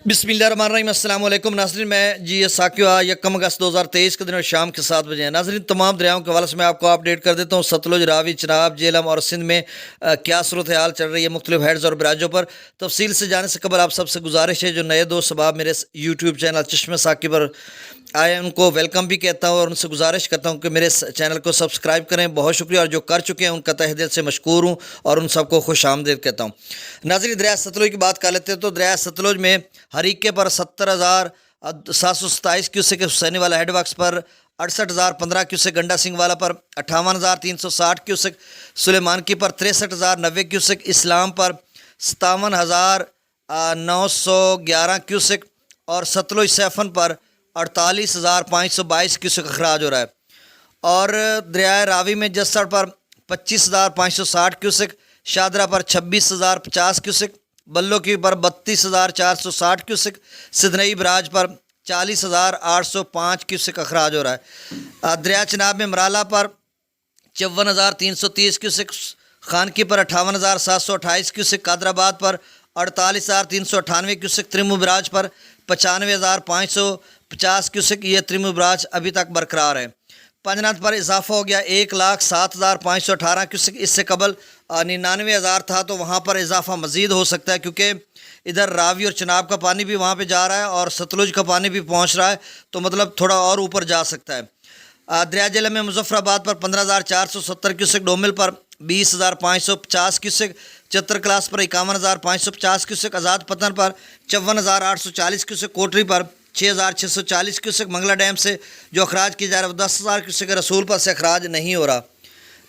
बिस्मिल्लाहिर्रहमानिर्रहीम। अस्सलाम वालेकुम नाज़रीन, मैं जी ये साकिया 1 अगस्त 2023 के दिन शाम के 7 बजे हैं। नाज़रीन, तमाम दरियाओं के हवाले से मैं आपको अपडेट कर देता हूँ। सतलुज, रावी, चनाब, जेहलम और सिंध में क्या सूरत हाल चल रही है मुख्तलिफ हेड्स और बराजों पर। तफसील से जाने से कबल आप सबसे गुजारिश है, जो नए दोस्त सबाब मेरे यूट्यूब चैनल चश्मे साकी पर आए उनको वेलकम भी कहता हूँ और उनसे गुजारिश करता हूँ कि मेरे चैनल को सब्सक्राइब करें। बहुत शुक्रिया, और जो कर चुके हैं उनका तहे दिल से मशकूर हूँ और उन सबको खुश आमदीद कहता हूँ। नाज़रीन, दरिया सतलुज की बात कर लेते हैं तो दरिया सतलुज में हरीके पर 70,727 क्यूसेक हुसैनी वाला हेडवर्क्स पर 68,015 क्यूसेक, गंडा सिंह वाला पर 58,360 क्यूसेक, सुलेमान की पर 63,090 क्यूसेक, इस्लाम पर 57,911 क्यूसेक और सतलुज सैफन पर 48,522 क्यूसेक अखराज हो रहा है। और दरिया रावी में जसड़ पर 25,560 क्यूसेक, शादरा पर 26,050 क्यूसेक, बल्लो की पर 32,460 क्यूसेक, सिदनई बराज पर 40,805 क्यूसेक अखराज हो रहा है। दरिया चनाब में मराला पर 54,330 क्यूसेक, खानकी पर 58,728 क्यूसेक, कादराबाद पर 48,398 क्यूसेक, त्रिमु बराज पर 95,550 क्यूसेक। ये त्रिमु बराज अभी तक बरकरार है। पंजनाथ पर इजाफा हो गया 1,07,518 क्यूसेक। इससे कबल 99,000 था, तो वहाँ पर इजाफा मज़ीद हो सकता है, क्योंकि इधर रावी और चनाब का पानी भी वहाँ पे जा रहा है और सतलुज का पानी भी पहुँच रहा है, तो मतलब थोड़ा और ऊपर जा सकता है। दरिया जेहलम में मुजफ्फराबाद पर 15,470 क्यूसेक, डोमिल पर 20,550 क्यूसेक, चतर क्लास पर 51,550 क्यूसेक, आज़ाद पतन पर 54,840 क्यूसेक, कोटरी पर 6,640 क्यूसेक। मंगला डैम से जो अखराज किया जा रहा है वो 10,000 क्यूसेक, रसूल पर से अखराज नहीं हो रहा।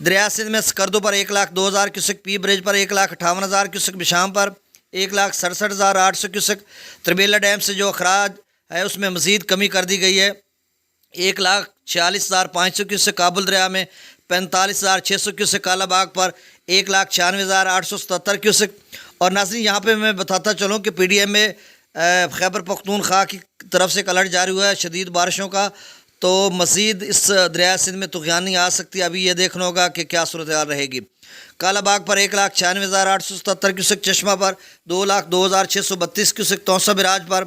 दरिया सिंध में स्कर्दो पर 1,02,000 क्यूसेक, पी ब्रिज पर 1,58,000 क्यूसेक, बिशाम पर 1,67,800 क्यूसेक। त्रिबेला डैम से जो अखराज है उसमें मज़ीद कमी कर दी गई है, 1,46,500 क्यूसेक। काबुल दरिया में 45,600 क्यूसेक, कालाबाग पर 1,96,877 क्यूसेक। और नाज़रीन, यहाँ पे मैं बताता चलूँ कि PDM में खैबर पख्तूनख्वा की तरफ से एक अलर्ट जारी हुआ है शदीद बारिशों का, तो मज़ीद इस दरिया सिंध में तुग़यानी आ सकती है। अभी ये देखना होगा कि क्या सूरत हाल रहेगी। कालाबाग पर 1,96,877 क्यूसेक, चश्मा पर 2,02,632 क्यूसेक, तौसा बिराज पर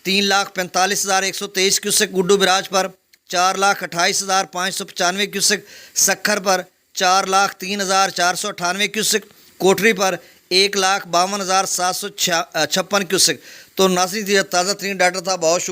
3,45,123 क्यूसेक, गुड्डू बिराज पर 4,28,595 क्यूसेक, सखर पर 4,03,498 क्यूसेक, कोटरी पर 1,52,756 क्यूसेक। तो नाज़रीन, ये ताज़ा तरीन डाटा था। बहुत शुक्रिया।